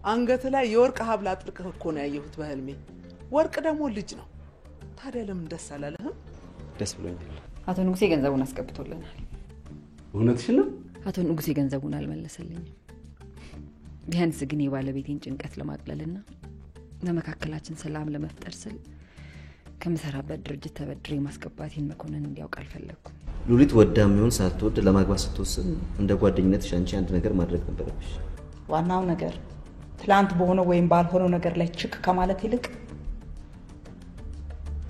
አንገት ላይ የወርቅ ሀብል አጥልቀህ እኮ ነው ያየሁት በህልሜ። ወርቅ ደግሞ ልጅ ነው። ታዲያ ለምን ደስ አላለህም? ደስ ብሎኛል። አቶ ንጉሴ ገንዘቡን አስቀብቶልናል። እውነትሽን ነው? አቶ ንጉሴ ገንዘቡን አልመለሰልኝም። ቢያንስ ግን የባለቤቴን ጭንቀት ለማቅለልና ለመካከላችን ሰላም ለመፍጠር ስል ከምሰራበት ድርጅት ተበድሬ ማስቀባቴን መኮንን እንዲያውቅ አልፈለኩም። ሉሊት ወዳሚውን ሳትወድ ለማግባት ስትወስን እንደ ጓደኝነትሽ አንቺ አንድ ነገር ማድረግ ነበረብሽ። ዋናው ነገር ትላንት በሆነው ወይም ባልሆነው ነገር ላይ ችክ ከማለት ይልቅ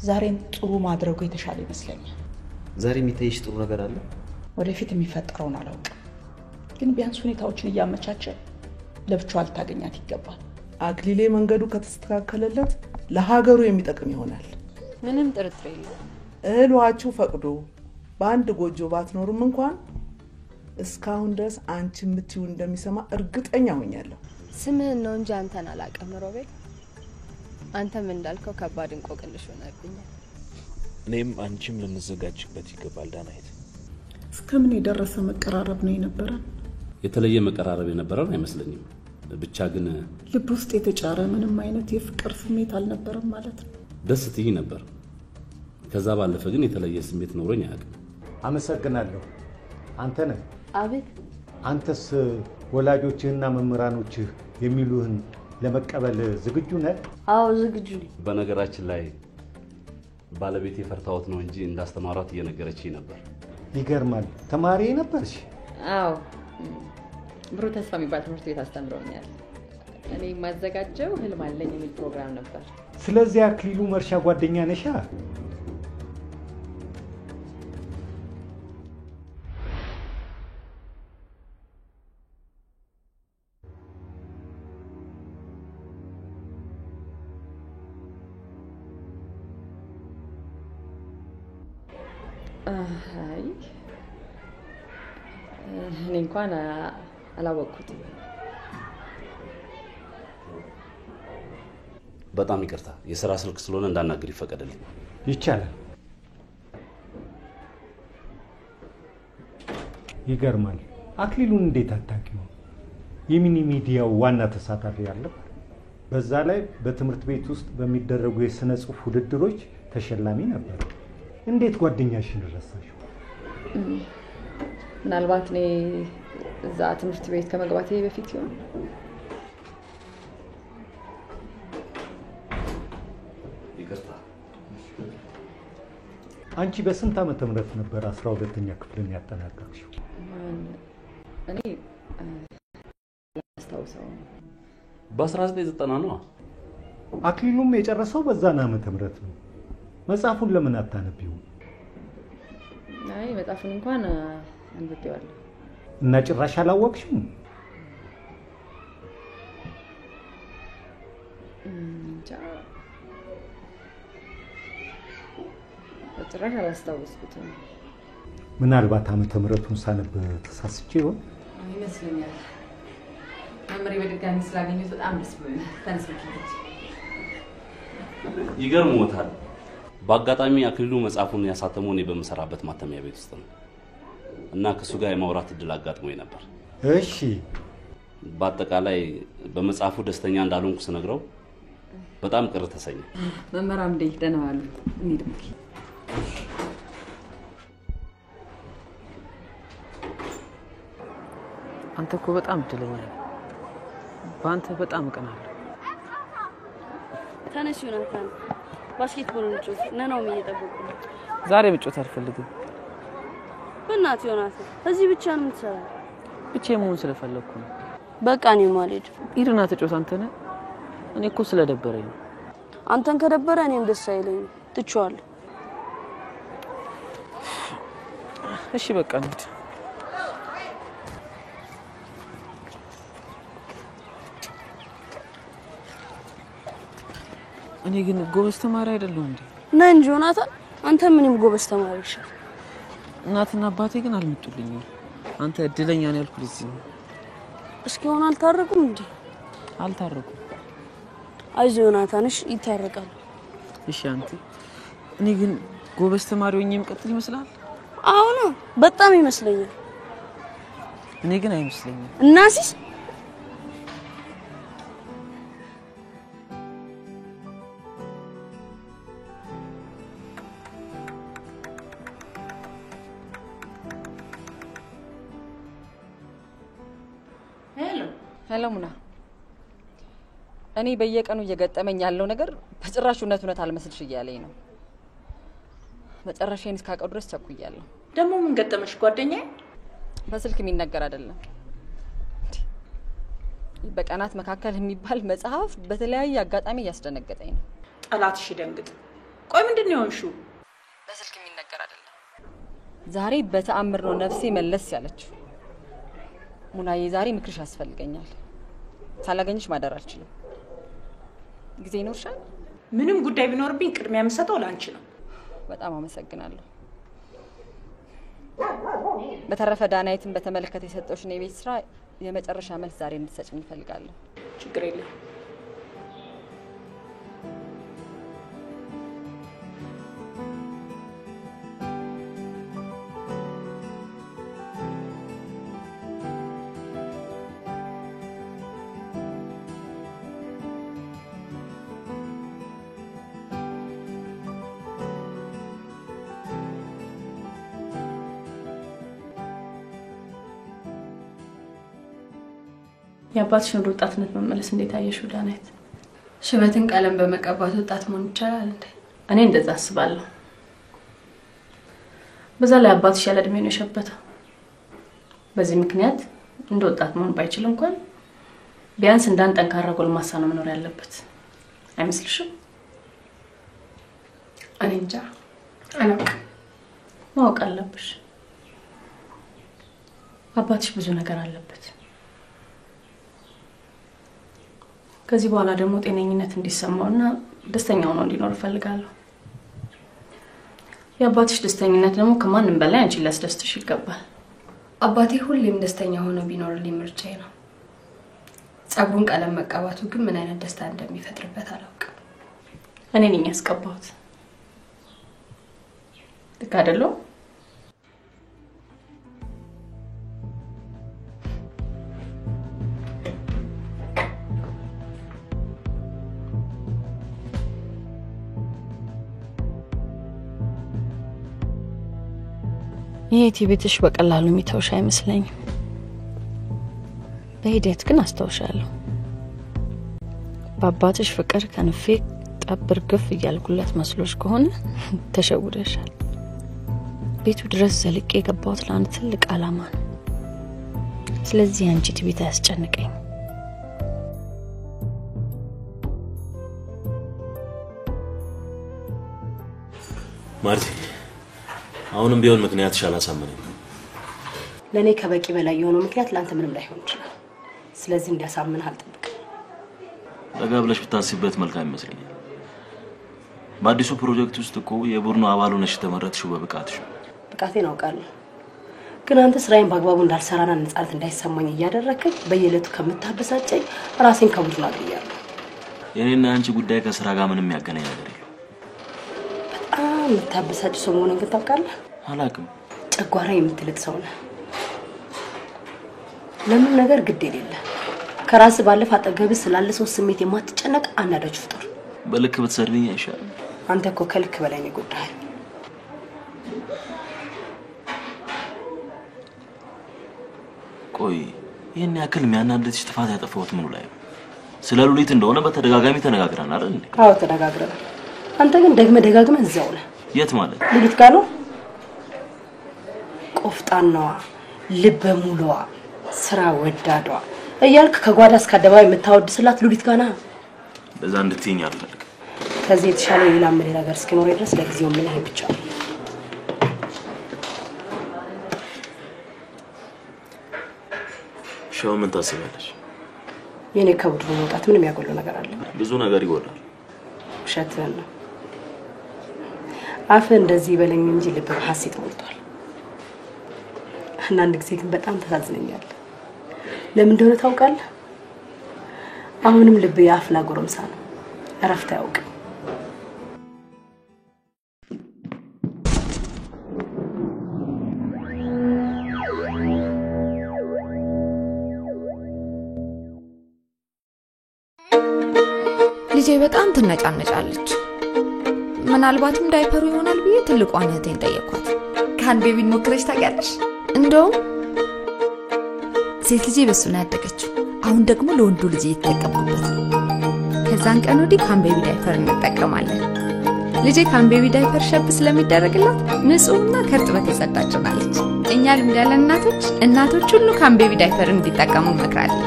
ዛሬን ጥሩ ማድረጉ የተሻለ ይመስለኛል። ዛሬ የሚታይሽ ጥሩ ነገር አለ? ወደፊት የሚፈጠረውን አላውቅም፣ ግን ቢያንስ ሁኔታዎችን እያመቻቸ ለብቻው አልታገኛት ይገባል። አክሊሌ መንገዱ ከተስተካከለለት ለሀገሩ የሚጠቅም ይሆናል። ምንም ጥርጥር የለም። እህሏችሁ ፈቅዶ በአንድ ጎጆ ባትኖርም እንኳን እስካሁን ድረስ አንቺ የምትዩ እንደሚሰማ እርግጠኛ ሆኛለሁ። ስምህን ነው እንጂ አንተን አላውቅም ሮቤል። አንተም እንዳልከው ከባድ እንቆቅልሽ ሆነብኛል። እኔም አንቺም ልንዘጋጅበት ይገባል ዳናይት። እስከምን የደረሰ መቀራረብ ነው የነበረን? የተለየ መቀራረብ የነበረን አይመስለኝም። ብቻ ግን ልብ ውስጥ የተጫረ ምንም አይነት የፍቅር ስሜት አልነበረም ማለት ነው። ደስ ትይ ነበር። ከዛ ባለፈ ግን የተለየ ስሜት ኖሮኝ አያውቅም። አመሰግናለሁ። አንተ ነህ? አቤት። አንተስ ወላጆችህና መምህራኖችህ የሚሉህን ለመቀበል ዝግጁ ነህ? አዎ ዝግጁ ነኝ። በነገራችን ላይ ባለቤቴ ፈርታውት ነው እንጂ እንዳስተማራት እየነገረችኝ ነበር። ይገርማል። ተማሪ ነበርሽ? አዎ ብሩ ተስፋ የሚባል ትምህርት ቤት አስተምረውኛል። እኔ ማዘጋጀው ህልም አለኝ የሚል ፕሮግራም ነበር። ስለዚህ አክሊሉ መርሻ ጓደኛ ነሻ? አይ እኔ እንኳን አላወቅኩትም። በጣም ይቅርታ፣ የሥራ ስልክ ስለሆነ እንዳናገር ይፈቀድልኝ። ይቻላል። ይገርማል። አክሊሉን እንዴት አታውቂው? የሚኒ ሚዲያው ዋና ተሳታፊ ያለው፣ በዛ ላይ በትምህርት ቤት ውስጥ በሚደረጉ የሥነ ጽሑፍ ውድድሮች ተሸላሚ ነበር። እንዴት ጓደኛሽን ረሳሽው? ምናልባት እኔ እዛ ትምህርት ቤት ከመግባቴ በፊት ይሆን? ይቅርታ። አንቺ በስንት ዓመተ ምህረት ነበር 12ኛ ክፍልን ያጠናቀቅሽው? እኔ አስታውሰው በ1990 ነው። አክሊሉም የጨረሰው በዛን ዓመተ ምህረት ነው። መጽሐፉን ለምን አታነቢው? አይ መጽሐፉን እንኳን አንብቤዋለሁ። እና ጭራሽ አላወቅሽም? ጭራሽ አላስታወስኩትም። ምናልባት ዓመተ ምህረቱን ሳነብ ተሳስቼ ይሆን? ይመስለኛል። መምሬ በድጋሚ ስላገኘሁት በጣም ደስ ብሎኛል። ተነስልኝ። ይገርሞታል። በአጋጣሚ አክሊሉ መጽሐፉን ያሳተመው እኔ በመሰራበት ማተሚያ ቤት ውስጥ ነው እና ከሱ ጋር የማውራት እድል አጋጥሞኝ ነበር። እሺ። በአጠቃላይ በመጽሐፉ ደስተኛ እንዳልሆንኩ ስነግረው በጣም ቅር ተሰኘ። መመራም እንዴ ደህና ዋሉ። እንሂድ። አንተ እኮ በጣም እድለኛ ነህ። በአንተ በጣም እቀናለሁ። ተነሽ ዮናታን፣ ባስኬትቦል እንጫወት። ነናውም እየጠበቁ ነው። ዛሬ መጫወት አልፈልግም። በእናትህ ዮናታን፣ እዚህ ብቻ ነው የምትሰራው? ብቻዬን መሆን ስለፈለኩ ነው። በቃ እኔ ማልሄድ። ሂድና ተጫወት። አንተ ነህ። እኔ እኮ ስለደበረኝ ነው። አንተን ከደበረ እኔም ደስ አይለኝም። ትቼዋለሁ። እሺ በቃ እንሂድ። እኔ ግን ጎበዝ ተማሪ አይደለሁም እንዴ? ና እንጂ ዮናታን፣ አንተ ምንም ጎበዝ ተማሪ ይሻል። እናትና አባቴ ግን አልመጡልኝም። አንተ እድለኛ ነህ ያልኩት እዚህ ነው። እስኪ ሆነ አልታረቁም እንዴ? አልታረቁም። አይዞህ ዮናታን፣ እሺ ይታረቃሉ። እሺ አንተ፣ እኔ ግን ጎበዝ ተማሪ ሆኜ የምቀጥል ይመስላል? አሁን በጣም ይመስለኛል። እኔ ግን አይመስለኝም። እናሲስ ሄሎ ሙና፣ እኔ በየቀኑ እየገጠመኝ ያለው ነገር በጭራሽ እውነት አልመስልሽ እያለኝ ነው። መጨረሻዬን እስካቀው ድረስ ቸኩያለሁ። ደግሞ ምን ገጠመሽ ጓደኛዬ? በስልክ የሚነገር አይደለም። በቀናት መካከል የሚባል መጽሐፍ በተለያየ አጋጣሚ ያስደነገጠኝ ነው። ጠላትሽ ይደንግጥ። ቆይ ምንድነው የሆንሽው? በስልክ የሚነገር አይደለም። ዛሬ በተአምር ነው ነፍሴ መለስ ያለችው። ሙናዬ ዛሬ ምክርሽ ያስፈልገኛል። ሳላገኝሽ ማደር አልችልም። ጊዜ ይኖርሻል? ምንም ጉዳይ ቢኖርብኝ ቅድሚያ የምሰጠው ላንቺ ነው። በጣም አመሰግናለሁ። በተረፈ ዳናይትን በተመለከተ የሰጠሽኝ የቤት ስራ የመጨረሻ መልስ ዛሬ እንድትሰጪኝ እፈልጋለሁ። ችግር የለም። የአባትሽን ወደ ወጣትነት መመለስ እንዴት አየሽው ዳናይት? ሽበትን ቀለም በመቀባት ወጣት መሆን ይቻላል እንዴ? እኔ እንደዛ አስባለሁ። በዛ ላይ አባትሽ ያለ እድሜ ነው የሸበተው። በዚህ ምክንያት እንደ ወጣት መሆን ባይችል እንኳን ቢያንስ እንዳን ጠንካራ ጎልማሳ ነው መኖር ያለበት አይመስልሽም? እኔ እንጃ አላውቅም። ማወቅ አለብሽ። አባትሽ ብዙ ነገር አለበት። ከዚህ በኋላ ደግሞ ጤነኝነት እንዲሰማውና ደስተኛ ሆኖ እንዲኖር ፈልጋለሁ። የአባትሽ ደስተኝነት ደግሞ ከማንም በላይ አንቺ ሊያስደስትሽ ይገባል። አባቴ ሁሌም ደስተኛ ሆኖ ቢኖርልኝ ምርጫዬ ነው። ጸጉሩን ቀለም መቀባቱ ግን ምን አይነት ደስታ እንደሚፈጥርበት አላውቅም። እኔ ነኝ ያስቀባሁት። ልክ አይደለው? የት ቤትሽ በቀላሉ የሚተውሽ አይመስለኝም። በሂደት ግን አስተውሻለሁ። በአባትሽ ፍቅር ከንፌ ጠብር ግፍ እያልኩለት መስሎሽ ከሆነ ተሸውደሻል። ቤቱ ድረስ ዘልቄ የገባሁት ለአንድ ትልቅ ዓላማ ነው። ስለዚህ አንቺ ትቤት አያስጨንቀኝ። ማርቲ አሁንም ቢሆን ምክንያትሽ አላሳመነኝ። ለኔ ከበቂ በላይ የሆነ ምክንያት ላንተ ምንም ላይሆን ይችላል። ስለዚህ እንዲያሳምንህ አልጠብቅም። ረጋ ብለሽ ብታስቢበት መልካም ይመስለኛል። በአዲሱ ፕሮጀክት ውስጥ እኮ የቡድኑ አባል ሆነሽ ተመረጥሽው በብቃትሽ። ብቃቴን አውቃለሁ። ግን አንተ ስራዬን በአግባቡ እንዳልሰራና ነፃነት እንዳይሰማኝ እያደረግህ በየለቱ ከምታበሳጨኝ ራሴን ከቡድኑ አግያለሁ። የኔና አንቺ ጉዳይ ከስራ ጋር ምንም ያገናኝ ነገር የለም። በጣም የምታበሳጭ ሰው መሆኔን ግን ታውቃለህ? አላውቅም። ጨጓራ የምትልጥ ሰው ነህ። ለምን ነገር ግድ የሌለ ከራስ ባለፈ አጠገብህ ስላለ ሰው ስሜት የማትጨነቅ አናዳጅ ፍጡር። በልክ ብትሰርልኝ አይሻልም? አንተ እኮ ከልክ በላይ ነው የጎዳኸኝ። ቆይ ይሄን ያክል የሚያናድድሽ ጥፋት ያጠፋሁት ምኑ ላይ ነው? ስለ ሉሊት እንደሆነ በተደጋጋሚ ተነጋግረናል አይደል እንዴ? አዎ ተነጋግረናል። አንተ ግን ደግመህ እዛው ነህ። የት ማለት? ሉሊት ጋር ነው። ቆፍጣናዋ፣ ልበ ሙሉዋ፣ ስራ ወዳዷ እያልክ ከጓዳ እስከ አደባባይ የምታወድስላት ሉሊት ጋር ነህ። በዛ እንድትይኝ አልፈልግም። ከዚህ የተሻለ ሌላ ምን ነገር እስኪኖር ድረስ ለጊዜው ምን ይሄ ብቻ ነው። ሻው ምን ታስቢያለሽ? የኔ ከቡድኑ መውጣት ምንም ያጎለው ነገር አለ? ብዙ ነገር ይጎላል። ውሸትህን ነው። አፍ እንደዚህ በለኝ እንጂ ልብ በሐሴት ሞልቷል። አንዳንድ ጊዜ ግን በጣም ተሳዝነኛል። ለምን እንደሆነ ታውቃለህ? አሁንም ልብ ያፍላ ጎረምሳ ነው። እረፍት አያውቅም። ልጄ በጣም ትነጫነጫለች። ምናልባትም ዳይፐሩ ይሆናል ብዬ ትልቋን እህቴን ጠየኳት። ካን ቤቢን ሞክረሽ ታውቂያለሽ? እንደውም ሴት ልጄ በሱ ነው ያደገችው። አሁን ደግሞ ለወንዱ ልጅ እየተጠቀምኩበት ነው። ከዛን ቀን ወዲህ ካምቤቢ ዳይፐር እንጠቀማለን። ልጄ ካምቤቢ ዳይፐር ሸብ ስለሚደረግላት ንጹህና ከርጥበት የጸዳች ናለች። እኛ ልምድ ያለን እናቶች ሁሉ ካምቤቢ ዳይፐር እንዲጠቀሙ እንመክራለን።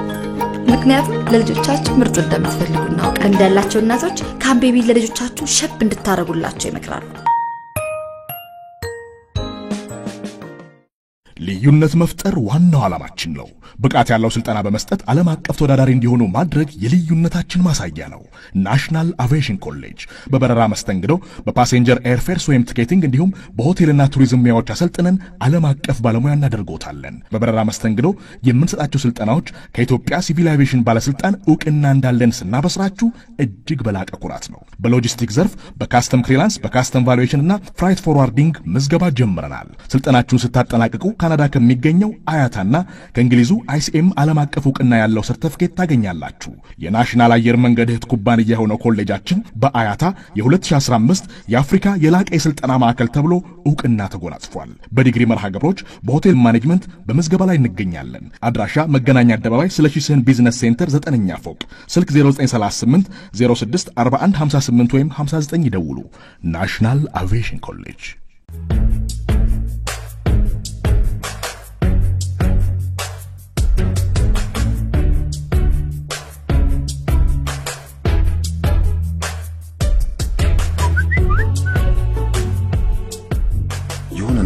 ምክንያቱም ለልጆቻችሁ ምርጥ እንደምትፈልጉ እናውቃለን። እንዳላቸው እናቶች ካምቤቢ ለልጆቻችሁ ሸብ እንድታረጉላቸው ይመክራሉ። ልዩነት መፍጠር ዋናው ዓላማችን ነው። ብቃት ያለው ስልጠና በመስጠት ዓለም አቀፍ ተወዳዳሪ እንዲሆኑ ማድረግ የልዩነታችን ማሳያ ነው። ናሽናል አቪዬሽን ኮሌጅ በበረራ መስተንግዶ፣ በፓሴንጀር ኤርፌርስ ወይም ቲኬቲንግ እንዲሁም በሆቴልና ቱሪዝም ሙያዎች አሰልጥነን ዓለም አቀፍ ባለሙያ እናደርጎታለን። በበረራ መስተንግዶ የምንሰጣቸው ስልጠናዎች ከኢትዮጵያ ሲቪል አቪዬሽን ባለስልጣን ዕውቅና እንዳለን ስናበስራችሁ እጅግ በላቀ ኩራት ነው። በሎጂስቲክ ዘርፍ በካስተም ክሊራንስ፣ በካስተም ቫሉዌሽን እና ፍራይት ፎርዋርዲንግ ምዝገባ ጀምረናል። ስልጠናችሁን ስታጠናቅቁ ካናዳ ከሚገኘው አያታና ከእንግሊዙ ICM ዓለም አቀፍ ዕውቅና ያለው ሰርቲፊኬት ታገኛላችሁ። የናሽናል አየር መንገድ እህት ኩባንያ የሆነው ኮሌጃችን በአያታ የ2015 የአፍሪካ የላቀ የስልጠና ማዕከል ተብሎ ዕውቅና ተጎናጽፏል። በዲግሪ መርሃ ግብሮች በሆቴል ማኔጅመንት በመዝገባ ላይ እንገኛለን። አድራሻ መገናኛ አደባባይ ስለሺ ስህን ቢዝነስ ሴንተር 9ኛ ፎቅ፣ ስልክ 0938 06 41 58 ወይም 59 ይደውሉ። ናሽናል አቪዬሽን ኮሌጅ።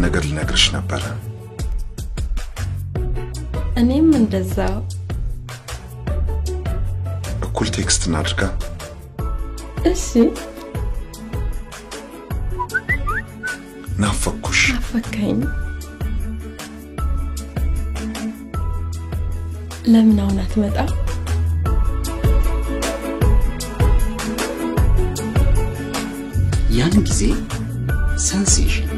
ነገር ልነግርሽ ነበር። እኔም እንደዛው። እኩል ቴክስት እናድርጋ። እሺ። ናፈኩሽ። ናፈከኝ። ለምን አሁን አትመጣም? ያን ጊዜ ሴንሴሽን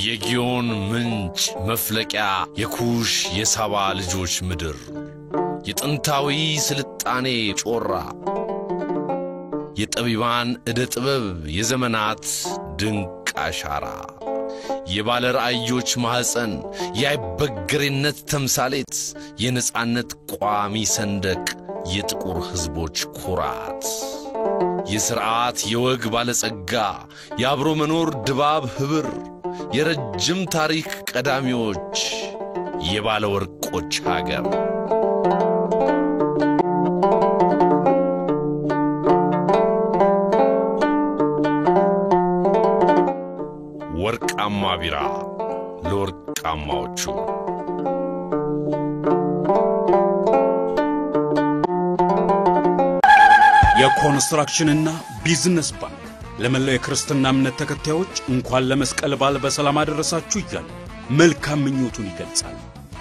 የጊዮን ምንጭ መፍለቂያ የኩሽ የሳባ ልጆች ምድር የጥንታዊ ስልጣኔ ጮራ የጠቢባን ዕደ ጥበብ የዘመናት ድንቅ አሻራ የባለ ራእዮች ማህፀን የአይበገሬነት ተምሳሌት የነጻነት ቋሚ ሰንደቅ የጥቁር ህዝቦች ኩራት የሥርዓት የወግ ባለጸጋ የአብሮ መኖር ድባብ ህብር የረጅም ታሪክ ቀዳሚዎች የባለ ወርቆች ሀገር ወርቃማ ቢራ ለወርቃማዎቹ የኮንስትራክሽንና ቢዝነስ ባንክ ለመላው የክርስትና እምነት ተከታዮች እንኳን ለመስቀል በዓል በሰላም አደረሳችሁ እያለ መልካም ምኞቱን ይገልጻል።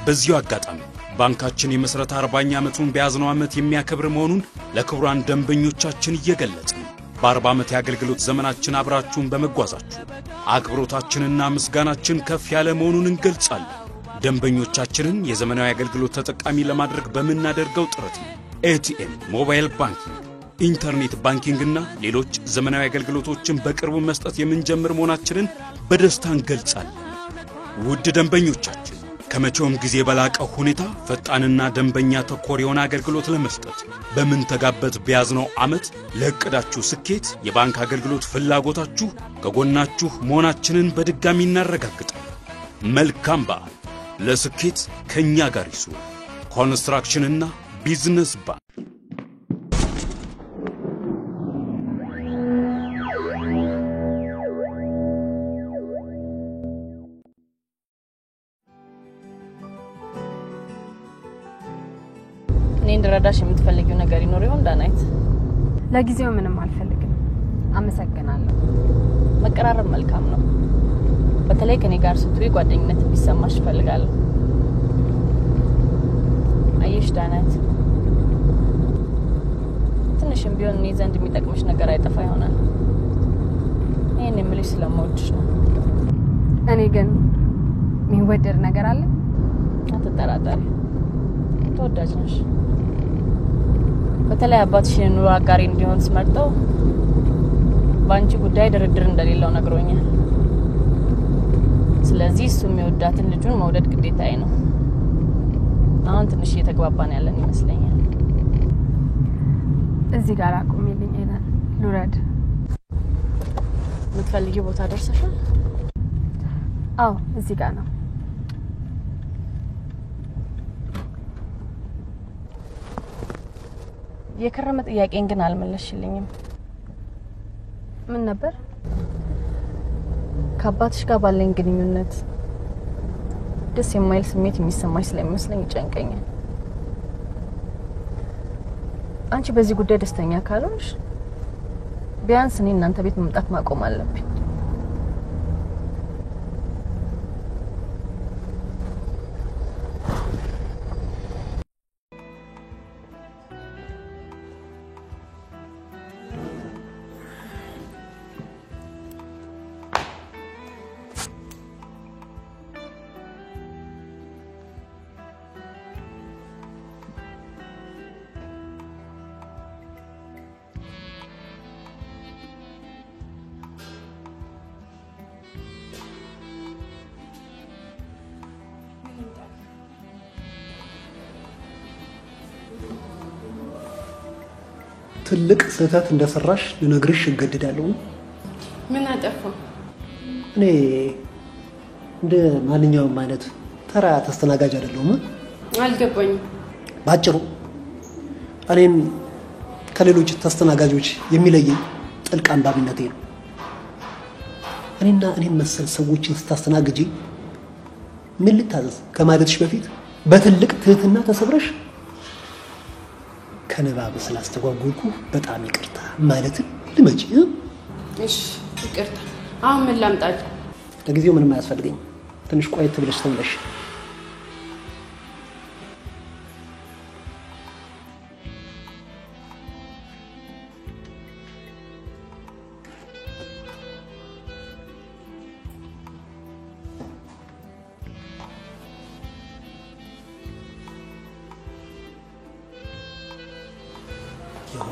በዚሁ አጋጣሚ ባንካችን የመስረት 40ኛ ዓመቱን በያዝነው ዓመት የሚያከብር መሆኑን ለክቡራን ደንበኞቻችን እየገለጽን በ40 ዓመት የአገልግሎት ዘመናችን አብራችሁን በመጓዛችሁ አክብሮታችንና ምስጋናችን ከፍ ያለ መሆኑን እንገልጻለን። ደንበኞቻችንን የዘመናዊ አገልግሎት ተጠቃሚ ለማድረግ በመናደርገው ጥረት ATM፣ ሞባይል ባንኪንግ፣ ኢንተርኔት ባንኪንግ እና ሌሎች ዘመናዊ አገልግሎቶችን በቅርቡ መስጠት የምንጀምር መሆናችንን በደስታ እንገልጻለን። ውድ ደንበኞቻችን ከመቼውም ጊዜ በላቀ ሁኔታ ፈጣንና ደንበኛ ተኮር የሆነ አገልግሎት ለመስጠት በመንተጋበት በያዝነው ዓመት ለእቅዳችሁ ስኬት የባንክ አገልግሎት ፍላጎታችሁ ከጎናችሁ መሆናችንን በድጋሚ እናረጋግጣለን። መልካም በዓል። ለስኬት ከኛ ጋር ይሱ። ኮንስትራክሽንና ቢዝነስ ባንክ። እንድረዳሽ የምትፈልጊው ነገር ይኖር ይሆን ዳናይት? ለጊዜው ምንም አልፈልግም። አመሰግናለሁ። መቀራረብ መልካም ነው። በተለይ ከኔ ጋር ስትይ ጓደኝነት እንዲሰማሽ ፈልጋለሁ። አየሽ ዳናይት፣ ትንሽም ቢሆን እኔ ዘንድ የሚጠቅምሽ ነገር አይጠፋ ይሆናል። ይሄን የምልሽ ስለምወድሽ ነው። እኔ ግን የሚወደድ ነገር አለ? አትጠራጠሪ፣ ተወዳጅ ነሽ። በተለይ አባትሽን ኑሮ አጋሪ እንዲሆን ስመርጠው ባንቺ ጉዳይ ድርድር እንደሌለው ነግሮኛል። ስለዚህ እሱ የሚወዳትን ልጁን መውደድ ግዴታዬ ነው። አሁን ትንሽ እየተግባባን ያለን ይመስለኛል። እዚህ ጋር አቁሚልኝ ኤለን፣ ልውረድ። የምትፈልጊው ቦታ ደርሰሻል? አዎ፣ እዚህ ጋር ነው። የከረመ ጥያቄን ግን አልመለስሽልኝም። ምን ነበር? ከአባትሽ ጋር ባለኝ ግንኙነት ደስ የማይል ስሜት የሚሰማሽ ስለሚመስለኝ ይጨንቀኛል። አንቺ በዚህ ጉዳይ ደስተኛ ካልሆንሽ ቢያንስ እኔ እናንተ ቤት መምጣት ማቆም አለብኝ። ትልቅ ስህተት እንደሰራሽ ልነግርሽ እገደዳለሁ። ምን አጠፋው? እኔ እንደ ማንኛውም አይነት ተራ ተስተናጋጅ አይደለሁም። አልገባኝም። ባጭሩ እኔን ከሌሎች ተስተናጋጆች የሚለየኝ ጥልቅ አንባቢነቴ ነው። እኔን መሰል ሰዎችን ስታስተናግጂ ምን ልታዘዝ ከማለትሽ በፊት በትልቅ ትህትና ተሰብረሽ ከንባብ ስላስተጓጎልኩ በጣም ይቅርታ ማለት ልመጪ። እሺ ይቅርታ። አሁን ምን ላምጣል? ለጊዜው ምንም አያስፈልገኝ። ትንሽ ቆየት ብለሽ ተመለሽ።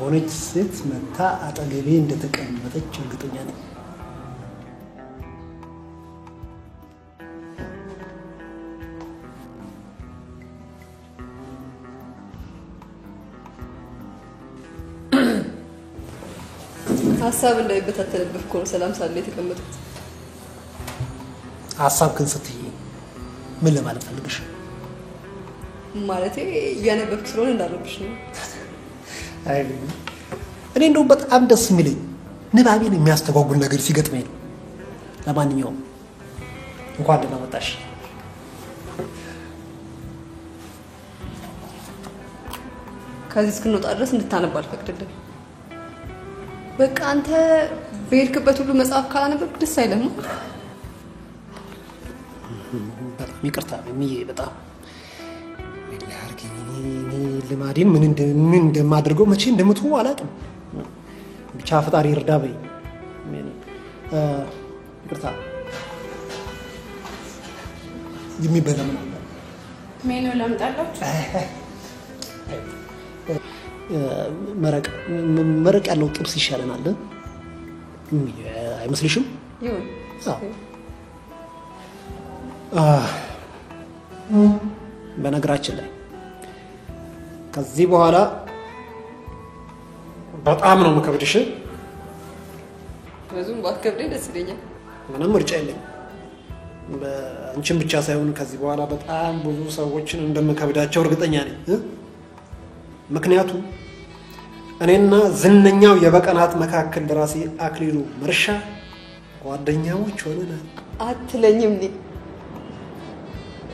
የሆነች ሴት መታ አጠገቤ እንደተቀመጠች እርግጠኛ ነኝ። ሀሳብ እንዳይበታተንብህ እኮ ነው ሰላም ሳለ የተቀመጥኩት። ሀሳብ ግን ስትይ ምን ለማለት ፈልግሽ? ማለቴ እያነበብክ ስለሆነ እንዳረብሽ ነው። አይ እኔ እንደው በጣም ደስ የሚለኝ ንባቤን የሚያስተጓጉል ነገር ሲገጥመኝ ነው። ለማንኛውም እንኳን ደህና መጣሽ። ከዚህ እስክንወጣ ድረስ እንድታነብ አልፈቅድልህም። በቃ አንተ በሄድክበት ሁሉ መጽሐፍ ካላነበብክ ደስ አይልም። በጣም ይቅርታ ሚዬ፣ በጣም ልማዴን ምን እንደማደርገው መቼ እንደምትሆን አላውቅም። ብቻ ፈጣሪ ይርዳ በይ። ይቅርታ። የሚበላ ምን አለ? ሜኑ ላምጣላችሁ? መረቅ ያለው ጥብስ ይሻለናል አይመስልሽም? ይሁን። በነገራችን ላይ ከዚህ በኋላ በጣም ነው መከብድሽ። ብዙም ባትከብደኝ ደስ ይለኛል። ምንም ምርጫ የለኝም። በአንቺን ብቻ ሳይሆን ከዚህ በኋላ በጣም ብዙ ሰዎችን እንደምከብዳቸው እርግጠኛ ነኝ። ምክንያቱም እኔና ዝነኛው የበቀናት መካከል ደራሲ አክሊሉ መርሻ ጓደኛሞች ሆነናል። አትለኝም?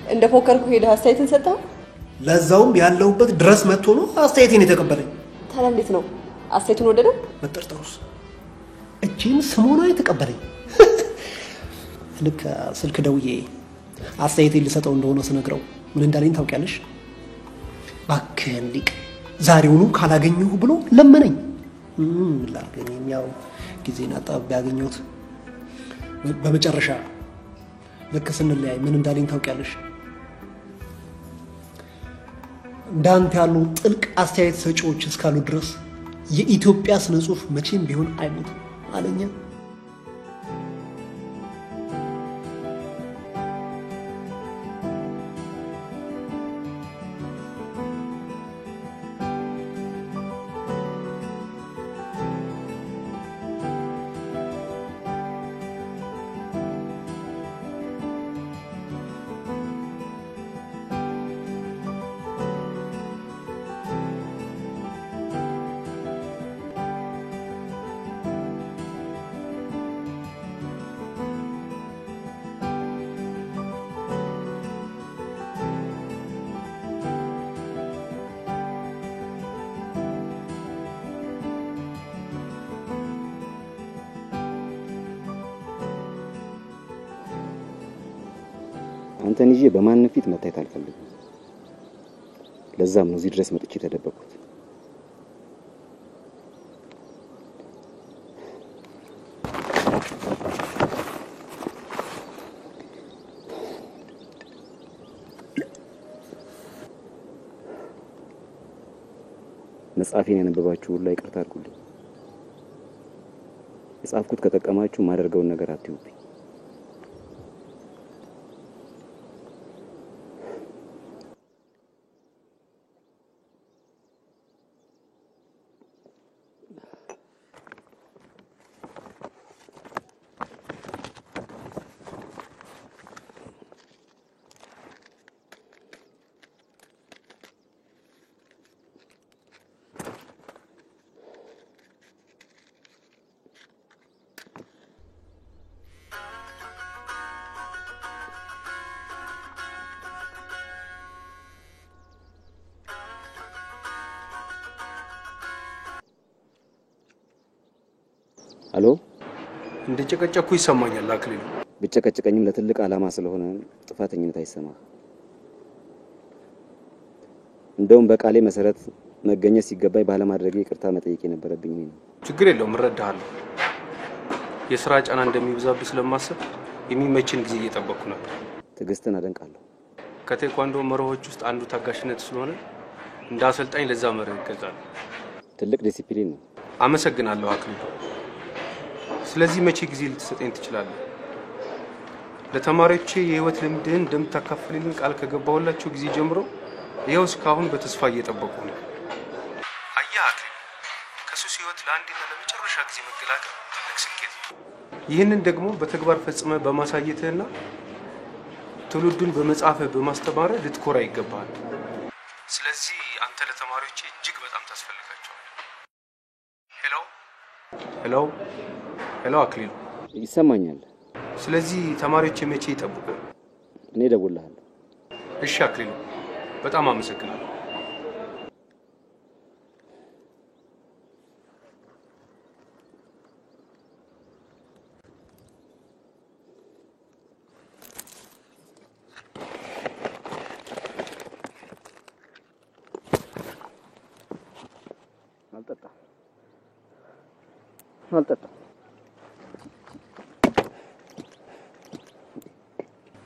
እንደ ፎከርኩ ሄደህ አስተያየትን ሰጠው? ለዛውም ያለውበት ድረስ መጥቶ ነው አስተያየቴን የተቀበለኝ። ታዲያ እንዴት ነው አስተያየቱን ወደደው? መጠርጠሩስ እቺን ስሞና የተቀበለኝ። ልክ ስልክ ደውዬ አስተያየቴን ልሰጠው እንደሆነ ስነግረው ምን እንዳለኝ ታውቂያለሽ? እባክህን ሊቅ ዛሬውኑ ካላገኘሁ ብሎ ለመነኝ። ላገኘኝ ያው ጊዜና አጣብ ያገኘሁት። በመጨረሻ ልክ ስንለያይ ምን እንዳለኝ ታውቂያለሽ? እንዳንተ ያሉ ጥልቅ አስተያየት ሰጪዎች እስካሉ ድረስ የኢትዮጵያ ስነ ጽሁፍ መቼም ቢሆን አይሞትም አለኛ። አንተን ይዤ በማንም ፊት መታየት አልፈልግም። ለዛም ነው እዚህ ድረስ መጥቼ ተደበቅኩት። መጽሐፌን ያነበባችሁ ሁሉ ይቅርታ አድርጉልኝ። የጻፍኩት ከጠቀማችሁ ማደርገውን ነገር አትዩብኝ። አሎ እንደጨቀጨኩ ይሰማኛል አክሊሉ። ብጨቀጨቀኝም ለትልቅ ዓላማ ስለሆነ ጥፋተኝነት አይሰማ። እንደውም በቃሌ መሰረት መገኘት ሲገባኝ ባለማድረጌ ይቅርታ መጠየቅ የነበረብኝ ነው። ችግር የለውም እረዳሃለሁ። የሥራ ጫና እንደሚብዛብህ ስለማሰብ የሚመችን ጊዜ እየጠበቅኩ ነበር። ትዕግስትን አደንቃለሁ። ከቴኳንዶ መርሆች ውስጥ አንዱ ታጋሽነት ስለሆነ እንደ አሰልጣኝ ለዛ መርህ እገዛለሁ። ትልቅ ዲሲፕሊን ነው። አመሰግናለሁ አክሊሉ። ስለዚህ መቼ ጊዜ ልትሰጠኝ ትችላለህ? ለተማሪዎቼ የህይወት ልምድህን እንደምታካፍልልኝ ቃል ከገባሁላችሁ ጊዜ ጀምሮ ይኸው እስካሁን በተስፋ እየጠበቁ ነው። አየህ አክሊሉ፣ ከሱስ ህይወት ለአንዴና ለመጨረሻ ጊዜ መገላገል ትልቅ ስኬት ነው። ይህንን ደግሞ በተግባር ፈጽመህ በማሳየትህና ትውልዱን በመጻፍህ በማስተማርህ ልትኮራ ይገባሃል። ስለዚህ አንተ ለተማሪዎቼ እጅግ በጣም ታስፈልጋቸዋለህ። ሄሎ ሄሎ ሄሎ አክሊሉ፣ ይሰማኛል። ስለዚህ ተማሪዎቼ መቼ ይጠብቁ? እኔ እደውልልሃለሁ። እሺ አክሊሉ፣ በጣም አመሰግናለሁ። አልጠጣም።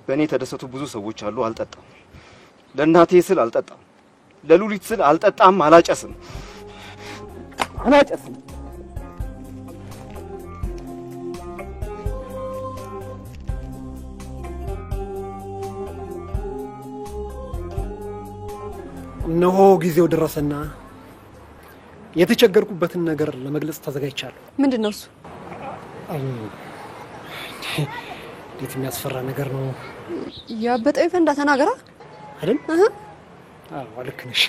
በእኔ የተደሰቱ ብዙ ሰዎች አሉ። አልጠጣም። ለእናቴ ስል አልጠጣም። ለሉሊት ስል አልጠጣም። አላጨስም። እነሆ ጊዜው ደረሰና የተቸገርኩበትን ነገር ለመግለጽ ተዘጋጅቻለሁ። ምንድነው እሱ? እንዴት የሚያስፈራ ነገር ነው! ያበጠው ይፈንዳ ተናገራ አይደል? አዎ ልክ ነሽ።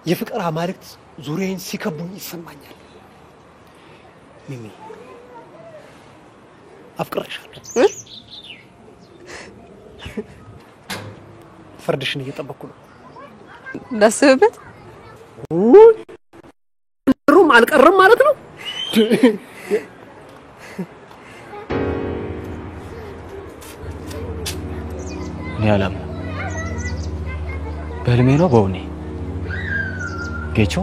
የፍቅር አማልክት ዙሪያዬን ሲከቡኝ ይሰማኛል። ሚሚ አፍቅሬሻለሁ። ፍርድሽን እየጠበቅኩ ነው። ላስብበት። ሩም አልቀረም ማለት ነው። እኔ አላም በህልሜ ነው በእውኔ ጌቾ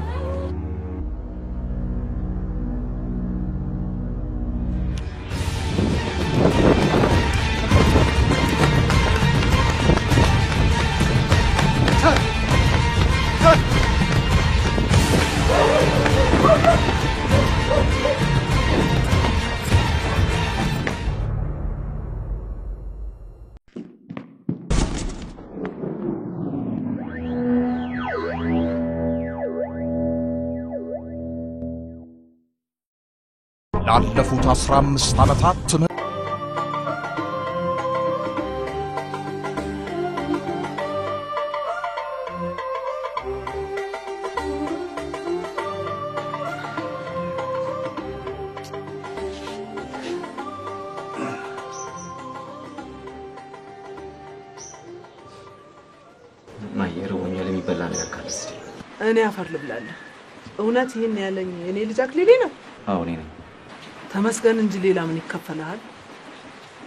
ላለፉት 15 ዓመታት ማየር ወኛል የሚበላ ነገር ካለስ እኔ አፈር ልብላለሁ። እውነት ይሄን ያለኝ እኔ ልጅ አክሊሌ ነው? አዎ እኔ ነኝ። ተመስገን እንጂ ሌላ ምን ይከፈላል?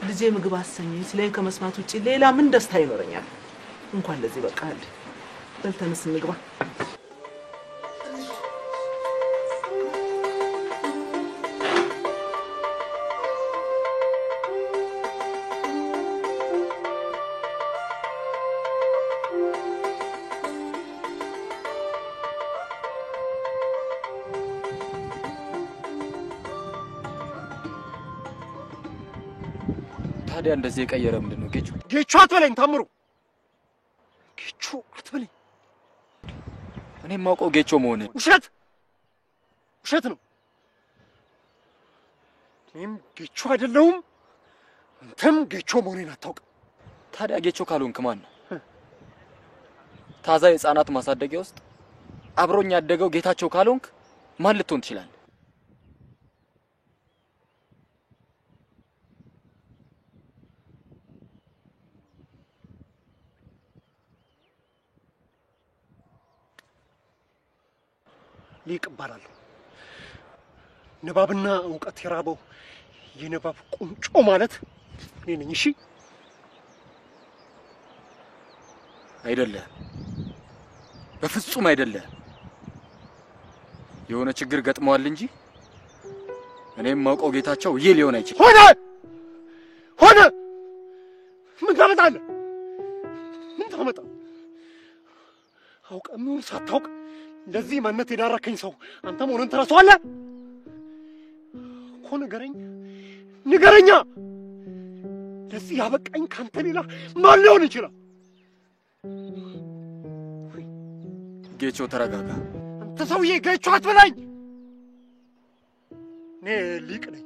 ልጄ ምግብ አሰኘኝ ስለኝ ከመስማት ውጪ ሌላ ምን ደስታ ይኖረኛል? እንኳን ለዚህ በቃል በልተንስ እንግባ። ታዲያ እንደዚህ የቀየረ ምንድነው? ጌቹ አትበለኝ ታምሩ። ጌቹ አትበለኝ። እኔ ማውቀው ጌቾ መሆነ ውሸት ነው። እኔም ጌቹ አይደለሁም፣ አንተም ጌቹ መሆኔን አታውቅም። ታዲያ ጌቾ ካልሆንክ ማን ነው? ታዛ የህፃናት ማሳደጊያ ውስጥ አብሮኝ ያደገው ጌታቸው ካልሆንክ ማን ልትሆን ትችላለህ? ሊቅ እባላለሁ። ንባብና ዕውቀት የራበው የንባብ ቁንጮ ማለት እኔ ነኝ። እሺ አይደለም፣ በፍጹም አይደለም። የሆነ ችግር ገጥሟል እንጂ እኔም ማውቀው ጌታቸው ይህ ሊሆን አይችልም። ሆነ ምን ታመጣለህ? ምን ታመጣ? አውቀም ይሁን ሳታውቅ ለዚህ ማንነት የዳረከኝ ሰው አንተ መሆንን ትረሳዋለህ እኮ። ንገረኛ። ለዚህ ያበቃኝ ካንተ ሌላ ማን ሊሆን ይችላል? ጌቾ ተረጋጋ። አንተ ሰውዬ ጌቾ አትበላኝ። እኔ ሊቅ ነኝ።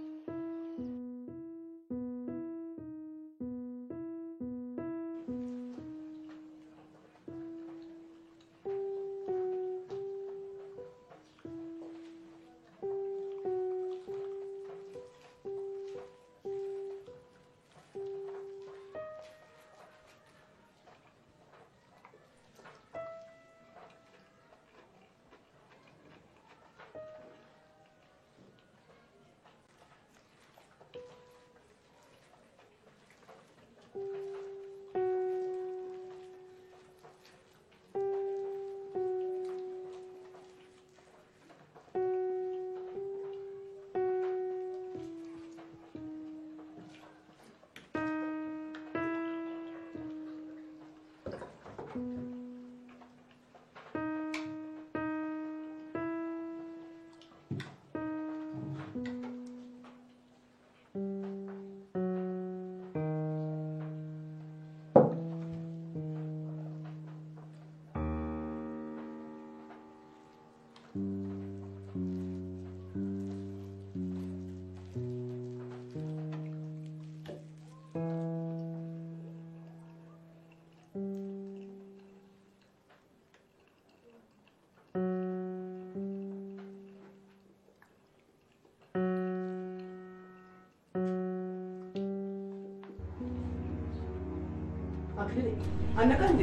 አነቃ እንዴ?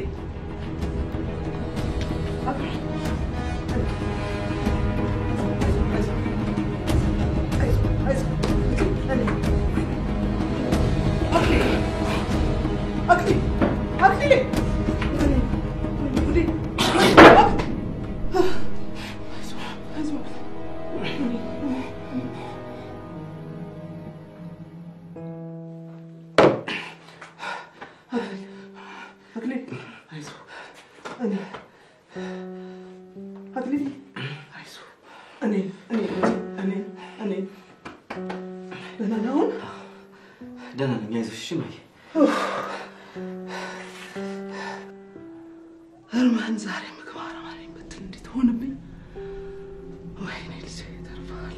አክሊል አይዞህ እኔ ደህና ነህ አሁን? ደህና ነኝ አይዞሽ እሺ ማየ እርማን ዛሬ ምግባር አማረኝ ብትል እንዴት ሆነብኝ ወይኔ ልጄ ተርፋል